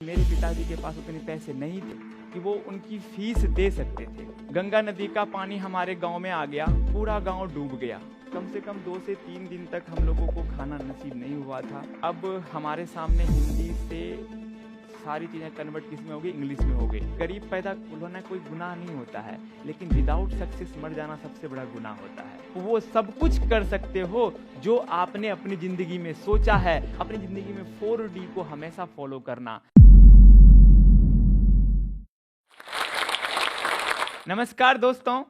मेरे पिताजी के पास उतने पैसे नहीं थे कि वो उनकी फीस दे सकते थे। गंगा नदी का पानी हमारे गांव में आ गया, पूरा गांव डूब गया। कम से कम 2 से 3 दिन तक हम लोगों को खाना नसीब नहीं हुआ था। अब हमारे सामने हिंदी से सारी चीज़ें कन्वर्ट किस में हो गई, इंग्लिश में हो गई। गरीब पैदा होना कोई गुनाह नहीं होता है, लेकिन विदाउट सक्सेस मर जाना सबसे बड़ा गुनाह होता है। वो सब कुछ कर सकते हो जो आपने अपनी ज़िंदगी में सोचा है। अपनी ज़िंदगी में 4D को हमेशा फॉलो करना। नमस्कार दोस्तों,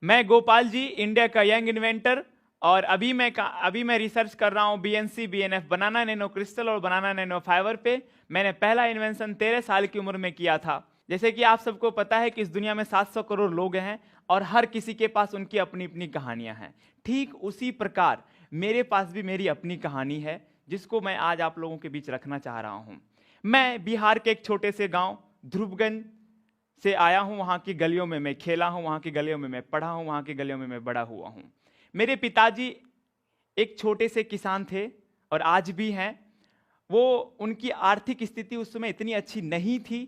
मैं गोपाल जी, इंडिया का यंग इन्वेंटर। और अभी मैं रिसर्च कर रहा हूँ BNC BNF बनाना नैनो क्रिस्टल और बनाना नैनो फाइबर पे। मैंने पहला इन्वेंशन 13 साल की उम्र में किया था। जैसे कि आप सबको पता है कि इस दुनिया में 700 करोड़ लोग हैं और हर किसी के पास उनकी अपनी अपनी कहानियां हैं। ठीक उसी प्रकार मेरे पास भी मेरी अपनी कहानी है, जिसको मैं आज आप लोगों के बीच रखना चाह रहा हूँ। मैं बिहार के एक छोटे से गाँव ध्रुवगंज से आया हूँ। वहाँ की गलियों में मैं खेला हूँ, वहाँ की गलियों में मैं पढ़ा हूँ, वहाँ की गलियों में मैं बड़ा हुआ हूँ। मेरे पिताजी एक छोटे से किसान थे और आज भी हैं। वो उनकी आर्थिक स्थिति उस समय इतनी अच्छी नहीं थी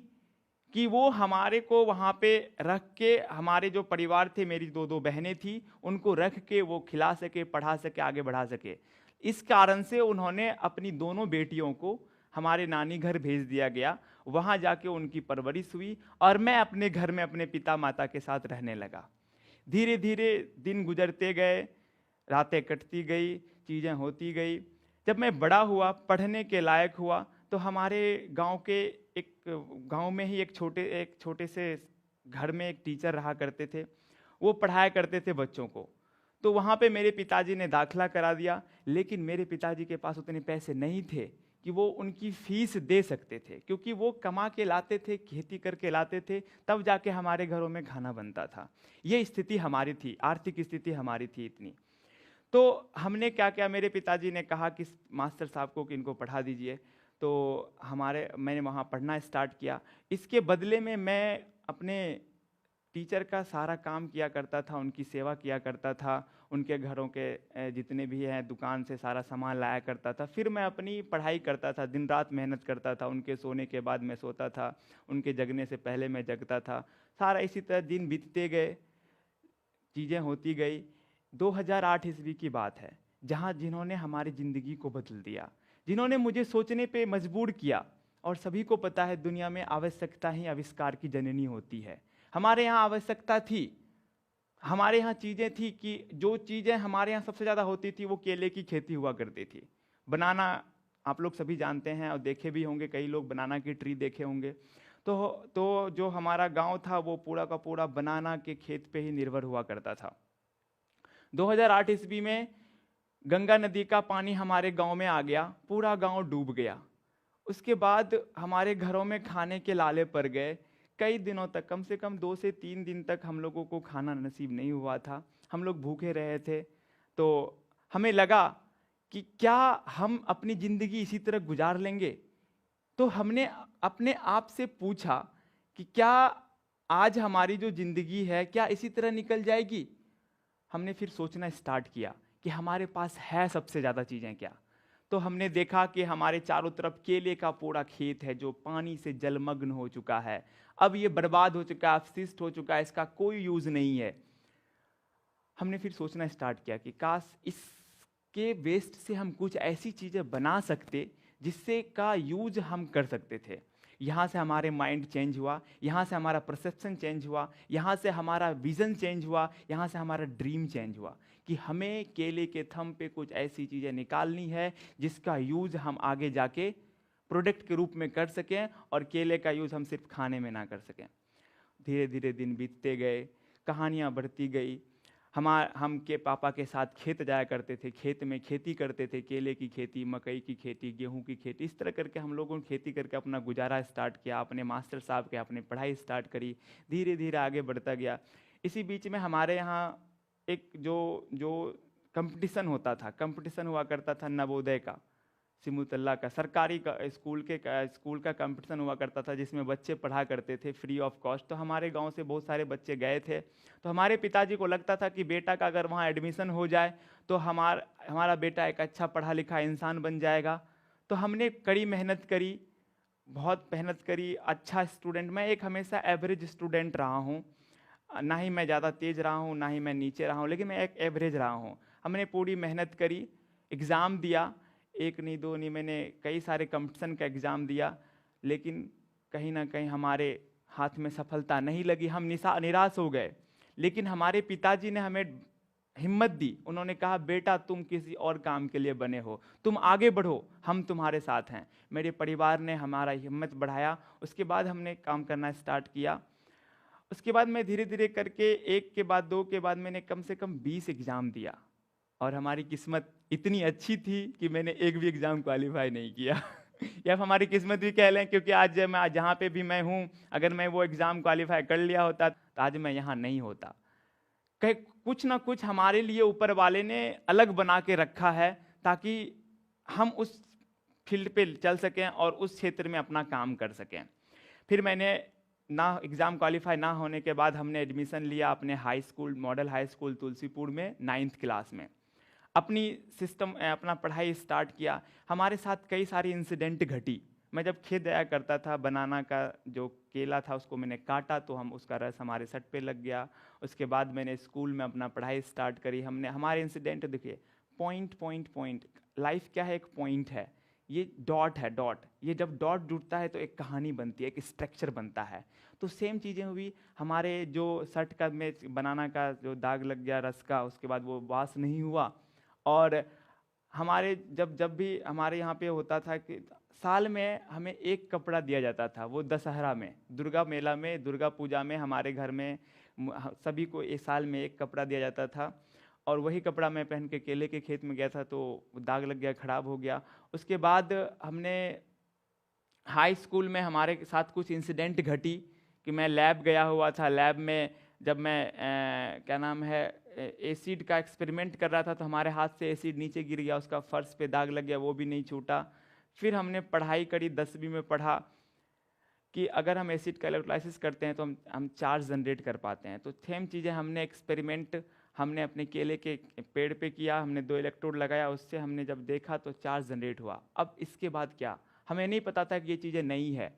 कि वो हमारे को वहाँ पे रख के, हमारे जो परिवार थे, मेरी दो बहनें थी, उनको रख के वो खिला सके, पढ़ा सके, आगे बढ़ा सके। इस कारण से उन्होंने अपनी दोनों बेटियों को हमारे नानी घर भेज दिया गया। वहाँ जाके उनकी परवरिश हुई और मैं अपने घर में अपने पिता माता के साथ रहने लगा। धीरे धीरे दिन गुजरते गए, रातें कटती गई, चीज़ें होती गई। जब मैं बड़ा हुआ, पढ़ने के लायक हुआ, तो हमारे गांव के गांव में ही एक छोटे से घर में एक टीचर रहा करते थे। वो पढ़ाया करते थे बच्चों को। तो वहाँ पे मेरे पिताजी ने दाखिला करा दिया, लेकिन मेरे पिताजी के पास उतने पैसे नहीं थे कि वो उनकी फीस दे सकते थे, क्योंकि वो कमा के लाते थे, खेती करके लाते थे, तब जाके हमारे घरों में खाना बनता था। ये स्थिति हमारी थी, आर्थिक स्थिति हमारी थी इतनी। तो हमने क्या किया, मेरे पिताजी ने कहा कि मास्टर साहब को कि इनको पढ़ा दीजिए। तो मैंने वहाँ पढ़ना स्टार्ट किया। इसके बदले में मैं अपने टीचर का सारा काम किया करता था, उनकी सेवा किया करता था, उनके घरों के जितने भी हैं दुकान से सारा सामान लाया करता था। फिर मैं अपनी पढ़ाई करता था, दिन रात मेहनत करता था। उनके सोने के बाद मैं सोता था, उनके जगने से पहले मैं जगता था। सारा इसी तरह दिन बीतते गए, चीज़ें होती गई। 2008 ईस्वी की बात है, जहाँ जिन्होंने हमारी ज़िंदगी को बदल दिया, जिन्होंने मुझे सोचने पे मजबूर किया। और सभी को पता है, दुनिया में आवश्यकता ही आविष्कार की जननी होती है। हमारे यहाँ आवश्यकता थी, हमारे यहाँ चीज़ें थी कि जो चीज़ें हमारे यहाँ सबसे ज़्यादा होती थी वो केले की खेती हुआ करती थी। बनाना आप लोग सभी जानते हैं और देखे भी होंगे, कई लोग बनाना की ट्री देखे होंगे। तो जो हमारा गांव था वो पूरा का पूरा बनाना के खेत पे ही निर्भर हुआ करता था। 2008 ईस्वी में गंगा नदी का पानी हमारे गांव में आ गया, पूरा गांव डूब गया। उसके बाद हमारे घरों में खाने के लाले पड़ गए। कई दिनों तक, कम से कम 2 से 3 दिन तक हम लोगों को खाना नसीब नहीं हुआ था। हम लोग भूखे रहे थे। तो हमें लगा कि क्या हम अपनी ज़िंदगी इसी तरह गुजार लेंगे। तो हमने अपने आप से पूछा कि क्या आज हमारी जो ज़िंदगी है, क्या इसी तरह निकल जाएगी। हमने फिर सोचना स्टार्ट किया कि हमारे पास है सबसे ज़्यादा चीज़ें क्या। तो हमने देखा कि हमारे चारों तरफ केले का पूरा खेत है, जो पानी से जलमग्न हो चुका है। अब ये बर्बाद हो चुका है, अपशिष्ट हो चुका है, इसका कोई यूज़ नहीं है। हमने फिर सोचना स्टार्ट किया कि काश इसके वेस्ट से हम कुछ ऐसी चीज़ें बना सकते जिससे का यूज हम कर सकते थे। यहाँ से हमारे माइंड चेंज हुआ, यहाँ से हमारा परसेप्शन चेंज हुआ, यहाँ से हमारा विज़न चेंज हुआ, यहाँ से हमारा ड्रीम चेंज हुआ कि हमें केले के थम पे कुछ ऐसी चीज़ें निकालनी है जिसका यूज हम आगे जाके प्रोडक्ट के रूप में कर सकें, और केले का यूज हम सिर्फ खाने में ना कर सकें। धीरे धीरे दिन बीतते गए, कहानियाँ बढ़ती गई। हम के पापा के साथ खेत जाया करते थे, खेत में खेती करते थे, केले की खेती, मकई की खेती, गेहूं की खेती। इस तरह करके हम लोगों ने खेती करके अपना गुजारा स्टार्ट किया। अपने मास्टर साहब के अपने पढ़ाई स्टार्ट करी, धीरे धीरे आगे बढ़ता गया। इसी बीच में हमारे यहाँ एक जो कंपटीशन होता था, कंपटीशन हुआ करता था नवोदय का, सिमुतल्ला का, सरकारी का स्कूल का कंपटीशन हुआ करता था, जिसमें बच्चे पढ़ा करते थे फ्री ऑफ कॉस्ट। तो हमारे गांव से बहुत सारे बच्चे गए थे। तो हमारे पिताजी को लगता था कि बेटा का अगर वहाँ एडमिशन हो जाए तो हमारा बेटा एक अच्छा पढ़ा लिखा इंसान बन जाएगा। तो हमने कड़ी मेहनत करी बहुत मेहनत करी, अच्छा स्टूडेंट, मैं एक हमेशा एवरेज स्टूडेंट रहा हूँ। ना ही मैं ज़्यादा तेज़ रहा हूँ, ना ही मैं नीचे रहा हूँ, लेकिन मैं एक एवरेज रहा हूँ। हमने पूरी मेहनत करी, एग्ज़ाम दिया, एक नहीं दो नहीं, मैंने कई सारे कंपटीशन का एग्ज़ाम दिया, लेकिन कहीं ना कहीं हमारे हाथ में सफलता नहीं लगी, हम निराश हो गए। लेकिन हमारे पिताजी ने हमें हिम्मत दी, उन्होंने कहा बेटा तुम किसी और काम के लिए बने हो, तुम आगे बढ़ो, हम तुम्हारे साथ हैं। मेरे परिवार ने हमारा हिम्मत बढ़ाया, उसके बाद हमने काम करना स्टार्ट किया। उसके बाद मैं धीरे धीरे करके एक के बाद दो के बाद मैंने कम से कम 20 एग्ज़ाम दिया, और हमारी किस्मत इतनी अच्छी थी कि मैंने एक भी एग्ज़ाम क्वालिफाई नहीं किया। या आप हमारी किस्मत भी कह लें, क्योंकि आज मैं जहाँ पे भी मैं हूँ, अगर मैं वो एग्ज़ाम क्वालिफाई कर लिया होता तो आज मैं यहाँ नहीं होता। कहीं कुछ ना कुछ हमारे लिए ऊपर वाले ने अलग बना के रखा है, ताकि हम उस फील्ड पे चल सकें और उस क्षेत्र में अपना काम कर सकें। फिर मैंने ना एग्ज़ाम क्वालिफाई ना होने के बाद हमने एडमिशन लिया अपने high school, model high school Tulsipur में 9th क्लास में। अपनी अपना पढ़ाई स्टार्ट किया। हमारे साथ कई सारी इंसिडेंट घटी। मैं जब खेत जाया करता था, बनाना का जो केला था उसको मैंने काटा तो हम उसका रस हमारे सट पे लग गया। उसके बाद मैंने स्कूल में अपना पढ़ाई स्टार्ट करी। हमने हमारे इंसिडेंट देखिए, पॉइंट पॉइंट पॉइंट, लाइफ क्या है, एक पॉइंट है, ये डॉट है, डॉट, ये जब डॉट जुड़ता है तो एक कहानी बनती है, एक स्ट्रक्चर बनता है। तो सेम चीज़ें हुई हमारे, जो शर्ट का में बनाना का जो दाग लग गया रस का, उसके बाद वो वाश नहीं हुआ। और हमारे जब जब भी हमारे यहाँ पे होता था कि साल में हमें एक कपड़ा दिया जाता था, वो दशहरा में, दुर्गा मेला में, दुर्गा पूजा में हमारे घर में सभी को एक साल में एक कपड़ा दिया जाता था। और वही कपड़ा मैं पहन के केले के खेत में गया था तो दाग लग गया, खराब हो गया। उसके बाद हमने हाई स्कूल में हमारे साथ कुछ इंसिडेंट घटी कि मैं लैब गया हुआ था। लैब में जब मैं क्या नाम है, एसिड का एक्सपेरिमेंट कर रहा था तो हमारे हाथ से एसिड नीचे गिर गया, उसका फर्श पे दाग लग गया, वो भी नहीं छूटा। फिर हमने पढ़ाई करी, 10वीं में पढ़ा कि अगर हम एसिड का इलेक्ट्रोलाइसिस करते हैं तो हम चार्ज जनरेट कर पाते हैं। तो सेम चीज़ें हमने एक्सपेरिमेंट हमने अपने केले के पेड़ पे किया, हमने 2 इलेक्ट्रोड लगाया, उससे हमने जब देखा तो चार्ज जनरेट हुआ। अब इसके बाद क्या, हमें नहीं पता था कि ये चीज़ें नई है,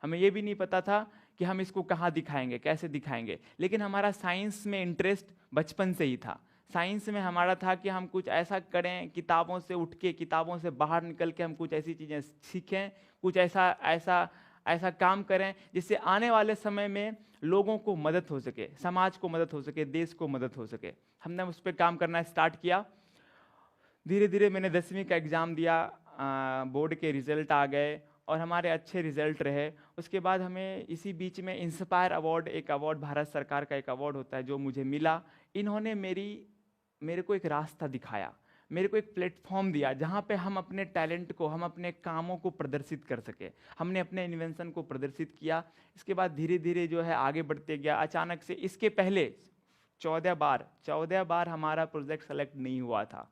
हमें ये भी नहीं पता था कि हम इसको कहाँ दिखाएंगे, कैसे दिखाएंगे। लेकिन हमारा साइंस में इंटरेस्ट बचपन से ही था। साइंस में हमारा था कि हम कुछ ऐसा करें, किताबों से उठ के, किताबों से बाहर निकल के हम कुछ ऐसी चीज़ें सीखें, कुछ ऐसा ऐसा ऐसा काम करें जिससे आने वाले समय में लोगों को मदद हो सके, समाज को मदद हो सके, देश को मदद हो सके। हमने उस पर काम करना स्टार्ट किया। धीरे धीरे मैंने 10वीं का एग्ज़ाम दिया, बोर्ड के रिजल्ट आ गए और हमारे अच्छे रिजल्ट रहे। उसके बाद हमें इसी बीच में इंस्पायर अवार्ड, एक अवार्ड भारत सरकार का एक अवार्ड होता है जो मुझे मिला। इन्होंने मेरे को एक रास्ता दिखाया, मेरे को एक प्लेटफॉर्म दिया जहाँ पे हम अपने टैलेंट को, हम अपने कामों को प्रदर्शित कर सके। हमने अपने इन्वेंशन को प्रदर्शित किया। इसके बाद धीरे धीरे जो है आगे बढ़ते गया। अचानक से इसके पहले 14 बार हमारा प्रोजेक्ट सेलेक्ट नहीं हुआ था।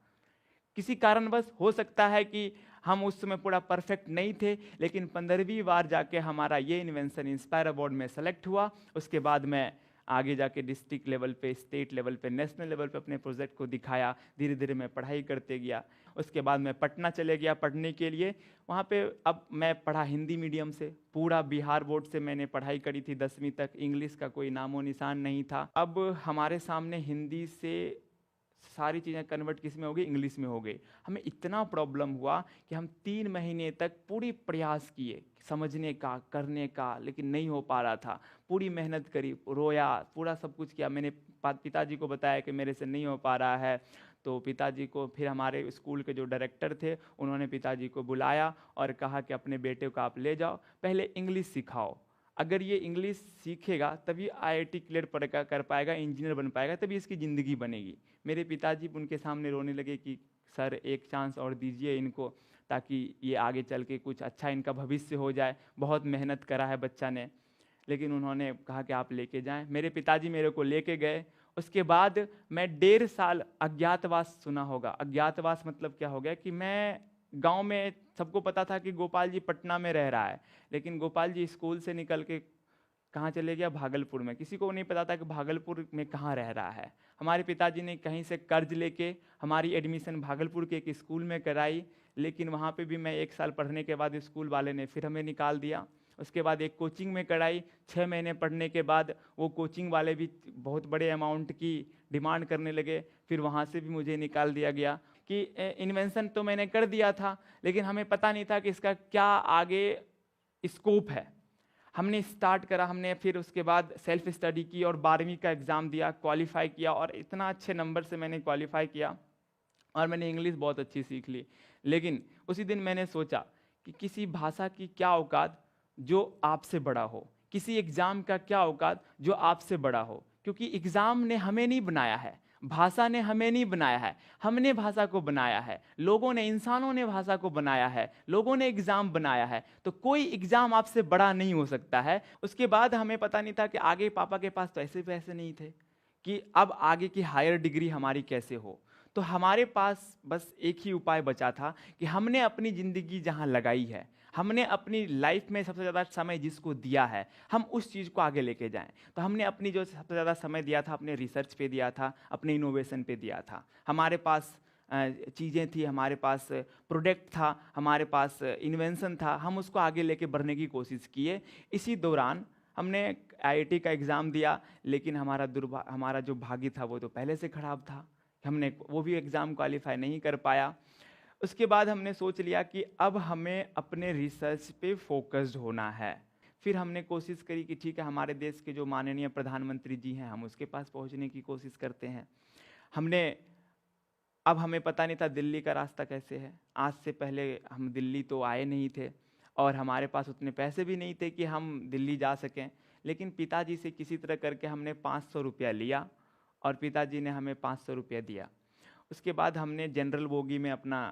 किसी कारणवश हो सकता है कि हम उस समय पूरा परफेक्ट नहीं थे, लेकिन 15वीं बार जाके हमारा ये इन्वेंशन इंस्पायर अवार्ड में सेलेक्ट हुआ। उसके बाद मैं आगे जाके डिस्ट्रिक्ट लेवल पे, स्टेट लेवल पे, नेशनल लेवल पे अपने प्रोजेक्ट को दिखाया। धीरे धीरे मैं पढ़ाई करते गया। उसके बाद मैं पटना चले गया पढ़ने के लिए। वहाँ पे अब मैं पढ़ा हिंदी मीडियम से, पूरा बिहार बोर्ड से मैंने पढ़ाई करी थी 10वीं तक। इंग्लिश का कोई नामो निशान नहीं था। अब हमारे सामने हिंदी से सारी चीज़ें कन्वर्ट किस में हो गई, इंग्लिश में हो गई। हमें इतना प्रॉब्लम हुआ कि हम 3 महीने तक पूरी प्रयास किए समझने का, करने का, लेकिन नहीं हो पा रहा था। पूरी मेहनत करी, रोया, पूरा सब कुछ किया। मैंने पिताजी को बताया कि मेरे से नहीं हो पा रहा है। तो पिताजी को, फिर हमारे स्कूल के जो डायरेक्टर थे उन्होंने पिताजी को बुलाया और कहा कि अपने बेटे को आप ले जाओ, पहले इंग्लिश सिखाओ। अगर ये इंग्लिश सीखेगा तभी IIT क्लियर कर पाएगा, इंजीनियर बन पाएगा, तभी इसकी ज़िंदगी बनेगी। मेरे पिताजी उनके सामने रोने लगे कि सर एक चांस और दीजिए इनको, ताकि ये आगे चल के कुछ अच्छा इनका भविष्य हो जाए। बहुत मेहनत करा है बच्चा ने। लेकिन उन्होंने कहा कि आप लेके जाएं। मेरे पिताजी मेरे को लेके गए। उसके बाद मैं 1.5 साल अज्ञातवास, सुना होगा अज्ञातवास मतलब क्या हो गया, कि मैं गांव में, सबको पता था कि गोपाल जी पटना में रह रहा है, लेकिन गोपाल जी स्कूल से निकल के कहाँ चले गया, भागलपुर में। किसी को नहीं पता था कि भागलपुर में कहाँ रह रहा है। हमारे पिताजी ने कहीं से कर्ज लेके हमारी एडमिशन भागलपुर के एक स्कूल में कराई। लेकिन वहाँ पे भी मैं 1 साल पढ़ने के बाद स्कूल वाले ने फिर हमें निकाल दिया। उसके बाद एक कोचिंग में कराई, 6 महीने पढ़ने के बाद वो कोचिंग वाले भी बहुत बड़े अमाउंट की डिमांड करने लगे, फिर वहाँ से भी मुझे निकाल दिया गया कि इन्वेंशन तो मैंने कर दिया था, लेकिन हमें पता नहीं था कि इसका क्या आगे स्कोप है। हमने स्टार्ट करा, हमने फिर उसके बाद सेल्फ स्टडी की और 12वीं का एग्ज़ाम दिया, क्वालिफाई किया और इतना अच्छे नंबर से मैंने क्वालिफाई किया और मैंने इंग्लिश बहुत अच्छी सीख ली। लेकिन उसी दिन मैंने सोचा कि किसी भाषा की क्या औकात जो आपसे बड़ा हो, किसी एग्ज़ाम का क्या औकात जो आपसे बड़ा हो, क्योंकि एग्ज़ाम ने हमें नहीं बनाया है, भाषा ने हमें नहीं बनाया है, हमने भाषा को बनाया है, लोगों ने, इंसानों ने भाषा को बनाया है, लोगों ने एग्ज़ाम बनाया है, तो कोई एग्ज़ाम आपसे बड़ा नहीं हो सकता है। उसके बाद हमें पता नहीं था कि आगे पापा के पास तो ऐसे पैसे नहीं थे कि अब आगे की हायर डिग्री हमारी कैसे हो। तो हमारे पास बस एक ही उपाय बचा था कि हमने अपनी ज़िंदगी जहाँ लगाई है, हमने अपनी लाइफ में सबसे ज़्यादा समय जिसको दिया है, हम उस चीज़ को आगे लेके जाएं। तो हमने अपनी जो सबसे ज़्यादा समय दिया था अपने रिसर्च पे दिया था, अपने इनोवेशन पे दिया था। हमारे पास चीज़ें थी, हमारे पास प्रोडक्ट था, हमारे पास इन्वेंशन था, हम उसको आगे लेके बढ़ने की कोशिश किए। इसी दौरान हमने आईआईटी का एग्ज़ाम दिया, लेकिन हमारा जो भाग्य था वो तो पहले से ख़राब था, हमने वो भी एग्ज़ाम क्वालिफाई नहीं कर पाया। उसके बाद हमने सोच लिया कि अब हमें अपने रिसर्च पे फोकस्ड होना है। फिर हमने कोशिश करी कि ठीक है, हमारे देश के जो माननीय प्रधानमंत्री जी हैं, हम उसके पास पहुंचने की कोशिश करते हैं। अब हमें पता नहीं था दिल्ली का रास्ता कैसे है। आज से पहले हम दिल्ली तो आए नहीं थे और हमारे पास उतने पैसे भी नहीं थे कि हम दिल्ली जा सकें, लेकिन पिताजी से किसी तरह करके हमने 500 रुपया लिया और पिताजी ने हमें 500 रुपया दिया। उसके बाद हमने जनरल बोगी में अपना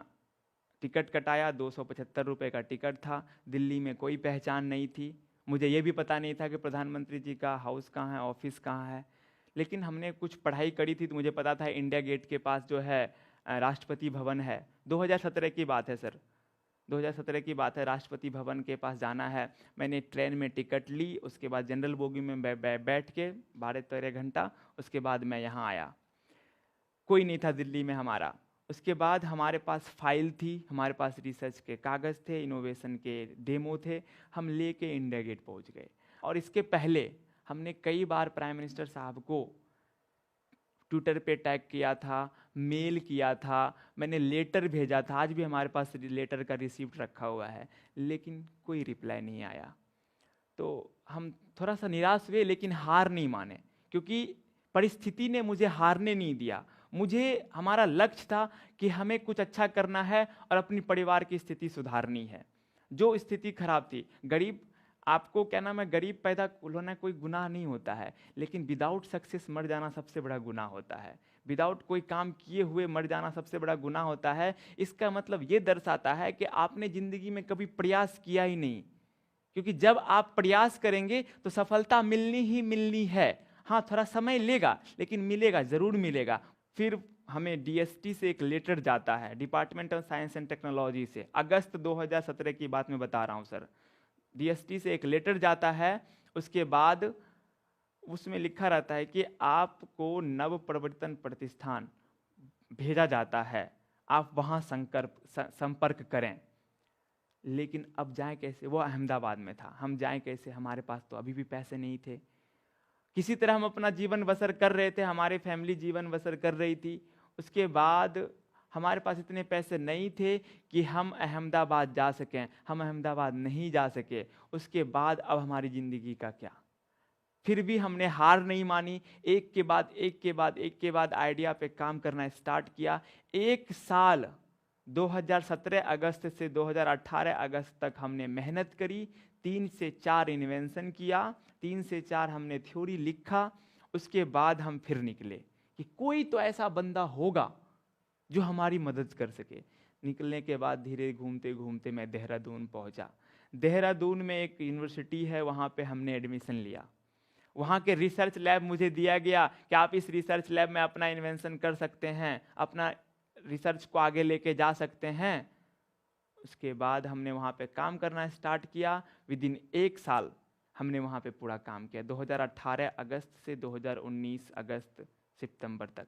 टिकट कटाया, 275 रुपये का टिकट था। दिल्ली में कोई पहचान नहीं थी, मुझे ये भी पता नहीं था कि प्रधानमंत्री जी का हाउस कहाँ है, ऑफिस कहाँ है। लेकिन हमने कुछ पढ़ाई करी थी तो मुझे पता था इंडिया गेट के पास जो है राष्ट्रपति भवन है। 2017 की बात है सर, 2017 की बात है, राष्ट्रपति भवन के पास जाना है। मैंने ट्रेन में टिकट ली, उसके बाद जनरल बोगी में बैठ के 12-13 घंटा, उसके बाद मैं यहाँ आया। कोई नहीं था दिल्ली में हमारा। उसके बाद हमारे पास फाइल थी, हमारे पास रिसर्च के कागज़ थे, इनोवेशन के डेमो थे, हम लेके इंडिया गेट पहुँच गए। और इसके पहले हमने कई बार प्राइम मिनिस्टर साहब को ट्विटर पे टैग किया था, मेल किया था, मैंने लेटर भेजा था, आज भी हमारे पास लेटर का रिसिप्ट रखा हुआ है, लेकिन कोई रिप्लाई नहीं आया। तो हम थोड़ा सा निराश हुए, लेकिन हार नहीं माने, क्योंकि परिस्थिति ने मुझे हारने नहीं दिया। हमारा लक्ष्य था कि हमें कुछ अच्छा करना है और अपनी परिवार की स्थिति सुधारनी है। जो स्थिति खराब थी, गरीब, आपको क्या नाम है, गरीब पैदा होना कोई गुनाह नहीं होता है, लेकिन विदाउट सक्सेस मर जाना सबसे बड़ा गुनाह होता है। विदाउट कोई काम किए हुए मर जाना सबसे बड़ा गुनाह होता है। इसका मतलब ये दर्शाता है कि आपने जिंदगी में कभी प्रयास किया ही नहीं, क्योंकि जब आप प्रयास करेंगे तो सफलता मिलनी ही मिलनी है। हाँ, थोड़ा समय लेगा, लेकिन मिलेगा, जरूर मिलेगा। फिर हमें डीएसटी से एक लेटर जाता है, department of science and technology से, अगस्त 2017 की बात मैं बता रहा हूँ सर। डीएसटी से एक लेटर जाता है, उसके बाद उसमें लिखा रहता है कि आपको नव प्रवर्तन प्रतिष्ठान भेजा जाता है, आप वहाँ संपर्क करें। लेकिन अब जाएं कैसे, वो अहमदाबाद में था, हम जाएं कैसे, हमारे पास तो अभी भी पैसे नहीं थे। किसी तरह हम अपना जीवन बसर कर रहे थे, हमारी फैमिली जीवन बसर कर रही थी। उसके बाद हमारे पास इतने पैसे नहीं थे कि हम अहमदाबाद जा सकें, हम अहमदाबाद नहीं जा सके। उसके बाद अब हमारी ज़िंदगी का क्या। फिर भी हमने हार नहीं मानी, एक के बाद एक के बाद एक के बाद आइडिया पे काम करना स्टार्ट किया। एक साल 2017 अगस्त से 2018 अगस्त तक हमने मेहनत करी, 3 से 4 इन्वेंशन किया, 3 से 4 हमने थ्योरी लिखा। उसके बाद हम फिर निकले कि कोई तो ऐसा बंदा होगा जो हमारी मदद कर सके। निकलने के बाद धीरे घूमते घूमते मैं देहरादून पहुंचा। देहरादून में एक यूनिवर्सिटी है, वहाँ पे हमने एडमिशन लिया। वहाँ के रिसर्च लैब मुझे दिया गया कि आप इस रिसर्च लैब में अपना इन्वेंशन कर सकते हैं, अपना रिसर्च को आगे लेके जा सकते हैं। उसके बाद हमने वहाँ पे काम करना स्टार्ट किया। विदिन 1 साल हमने वहाँ पे पूरा काम किया, 2018 अगस्त से 2019 अगस्त सितंबर तक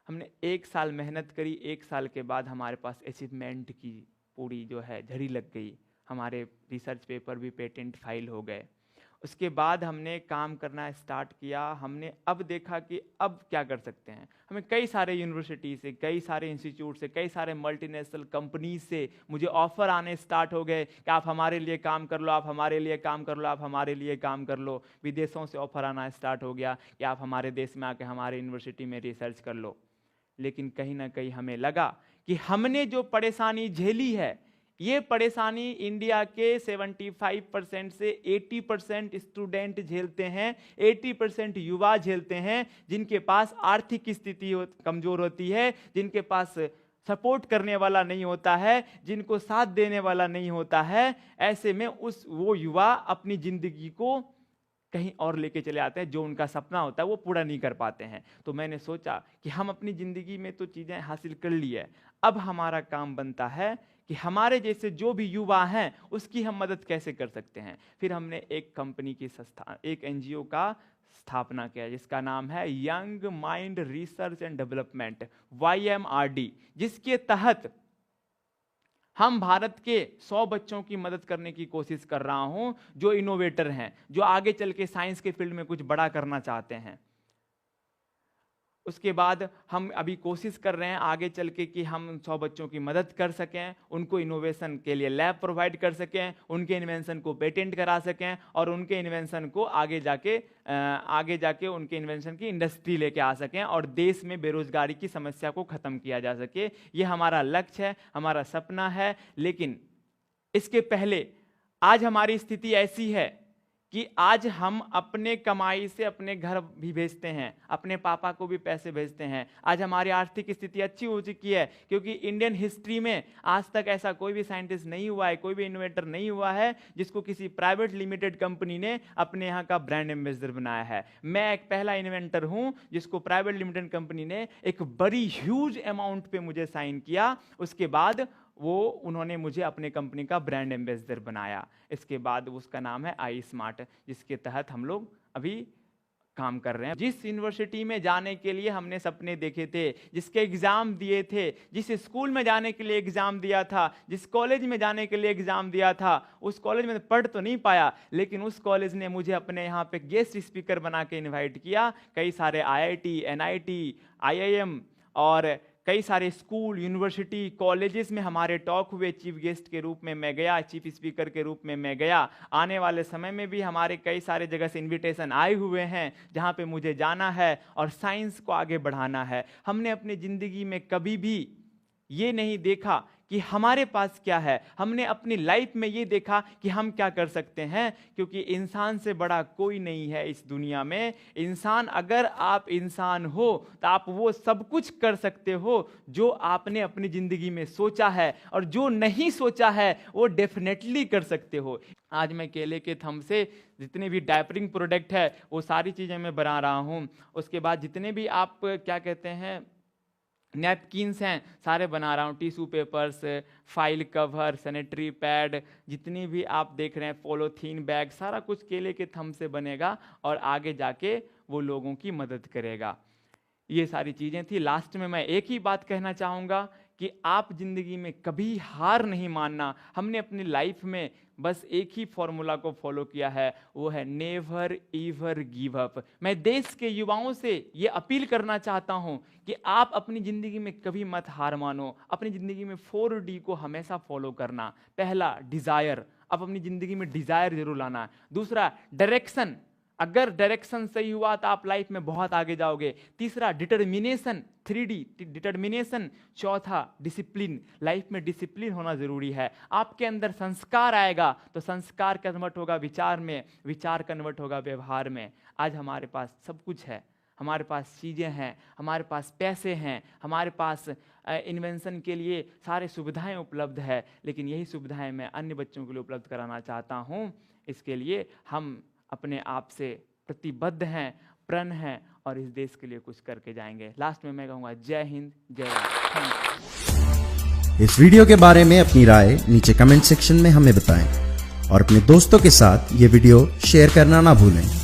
हमने 1 साल मेहनत करी। 1 साल के बाद हमारे पास अचीवमेंट की पूरी जो है झड़ी लग गई, हमारे रिसर्च पेपर भी पेटेंट फाइल हो गए। उसके बाद हमने काम करना स्टार्ट किया। हमने अब देखा कि अब क्या कर सकते हैं। हमें कई सारे यूनिवर्सिटी से, कई सारे इंस्टीट्यूट से, कई सारे मल्टीनेशनल कंपनीज से मुझे ऑफर आने स्टार्ट हो गए कि आप हमारे लिए काम कर लो, आप हमारे लिए काम कर लो, आप हमारे लिए काम कर लो। विदेशों से ऑफर आना स्टार्ट हो गया कि आप हमारे देश में आके हमारे यूनिवर्सिटी में रिसर्च कर लो। लेकिन कहीं ना कहीं हमें लगा कि हमने जो परेशानी झेली है, ये परेशानी इंडिया के 75% से 80% स्टूडेंट झेलते हैं, 80% युवा झेलते हैं, जिनके पास आर्थिक स्थिति कमजोर होती है, जिनके पास सपोर्ट करने वाला नहीं होता है, जिनको साथ देने वाला नहीं होता है। ऐसे में वो युवा अपनी जिंदगी को कहीं और लेके चले आते हैं, जो उनका सपना होता है वो पूरा नहीं कर पाते हैं। तो मैंने सोचा कि हम अपनी ज़िंदगी में तो चीज़ें हासिल कर ली है, अब हमारा काम बनता है कि हमारे जैसे जो भी युवा हैं उसकी हम मदद कैसे कर सकते हैं। फिर हमने एक कंपनी की एक NGO का स्थापना किया जिसका नाम है young mind research and development, YMRD, जिसके तहत हम भारत के 100 बच्चों की मदद करने की कोशिश कर रहा हूं जो इनोवेटर हैं, जो आगे चल के साइंस के फील्ड में कुछ बड़ा करना चाहते हैं। उसके बाद हम अभी कोशिश कर रहे हैं आगे चल के कि हम 100 बच्चों की मदद कर सकें, उनको इनोवेशन के लिए लैब प्रोवाइड कर सकें, उनके इन्वेंशन को पेटेंट करा सकें और उनके इन्वेंशन को आगे जाके उनके इन्वेंशन की इंडस्ट्री लेके आ सकें और देश में बेरोजगारी की समस्या को ख़त्म किया जा सके। ये हमारा लक्ष्य है, हमारा सपना है। लेकिन इसके पहले आज हमारी स्थिति ऐसी है कि आज हम अपने कमाई से अपने घर भी भेजते हैं, अपने पापा को भी पैसे भेजते हैं। आज हमारी आर्थिक स्थिति अच्छी हो चुकी है क्योंकि इंडियन हिस्ट्री में आज तक ऐसा कोई भी साइंटिस्ट नहीं हुआ है, कोई भी इन्वेंटर नहीं हुआ है जिसको किसी प्राइवेट लिमिटेड कंपनी ने अपने यहाँ का ब्रांड एम्बेसडर बनाया है। मैं एक पहला इन्वेंटर हूँ जिसको प्राइवेट लिमिटेड कंपनी ने एक बड़ी ह्यूज अमाउंट पे मुझे साइन किया। उसके बाद उन्होंने मुझे अपने कंपनी का ब्रांड एम्बेसडर बनाया। इसके बाद उसका नाम है iSmart, जिसके तहत हम लोग अभी काम कर रहे हैं। जिस यूनिवर्सिटी में जाने के लिए हमने सपने देखे थे, जिसके एग्जाम दिए थे, जिस स्कूल में जाने के लिए एग्जाम दिया था, जिस कॉलेज में जाने के लिए एग्जाम दिया था, उस कॉलेज में पढ़ तो नहीं पाया, लेकिन उस कॉलेज ने मुझे अपने यहाँ पे गेस्ट स्पीकर बना के इन्वाइट किया। कई सारे IIT, NIT, IIM और कई सारे स्कूल, यूनिवर्सिटी, कॉलेजेस में हमारे टॉक हुए। चीफ गेस्ट के रूप में मैं गया, चीफ स्पीकर के रूप में मैं गया। आने वाले समय में भी हमारे कई सारे जगह से इनविटेशन आए हुए हैं जहां पे मुझे जाना है और साइंस को आगे बढ़ाना है। हमने अपनी ज़िंदगी में कभी भी ये नहीं देखा कि हमारे पास क्या है, हमने अपनी लाइफ में ये देखा कि हम क्या कर सकते हैं, क्योंकि इंसान से बड़ा कोई नहीं है इस दुनिया में। इंसान, अगर आप इंसान हो तो आप वो सब कुछ कर सकते हो जो आपने अपनी ज़िंदगी में सोचा है, और जो नहीं सोचा है वो डेफिनेटली कर सकते हो। आज मैं केले के थंब से जितने भी डायपरिंग प्रोडक्ट है वो सारी चीज़ें मैं बना रहा हूँ। उसके बाद जितने भी आप क्या कहते हैं नैपकिन्स हैं सारे बना रहा हूँ, tissue papers, file cover, sanitary pad, जितनी भी आप देख रहे हैं, पॉलीथीन बैग, सारा कुछ केले के थंब से बनेगा और आगे जाके वो लोगों की मदद करेगा। ये सारी चीज़ें थी। लास्ट में मैं एक ही बात कहना चाहूँगा कि आप ज़िंदगी में कभी हार नहीं मानना। हमने अपनी लाइफ में बस एक ही फॉर्मूला को फॉलो किया है, वो है नेवर एवर गिव अप। मैं देश के युवाओं से ये अपील करना चाहता हूँ कि आप अपनी ज़िंदगी में कभी मत हार मानो। अपनी ज़िंदगी में 4D को हमेशा फॉलो करना। पहला, डिज़ायर, आप अपनी ज़िंदगी में डिज़ायर जरूर लाना। दूसरा, डायरेक्शन, अगर डायरेक्शन सही हुआ तो आप लाइफ में बहुत आगे जाओगे। तीसरा, डिटर्मिनेशन, 3D डिटर्मिनेशन। चौथा, डिसिप्लिन, लाइफ में डिसिप्लिन होना जरूरी है। आपके अंदर संस्कार आएगा तो संस्कार कन्वर्ट होगा विचार में, विचार कन्वर्ट होगा व्यवहार में। आज हमारे पास सब कुछ है, हमारे पास चीज़ें हैं, हमारे पास पैसे हैं, हमारे पास इन्वेंशन के लिए सारे सुविधाएं उपलब्ध है, लेकिन यही सुविधाएं मैं अन्य बच्चों के लिए उपलब्ध कराना चाहता हूं। इसके लिए हम अपने आप से प्रतिबद्ध हैं, प्रण हैं और इस देश के लिए कुछ करके जाएंगे। लास्ट में मैं कहूँगा जय हिंद, जय भारत। इस वीडियो के बारे में अपनी राय नीचे कमेंट सेक्शन में हमें बताएं और अपने दोस्तों के साथ ये वीडियो शेयर करना ना भूलें।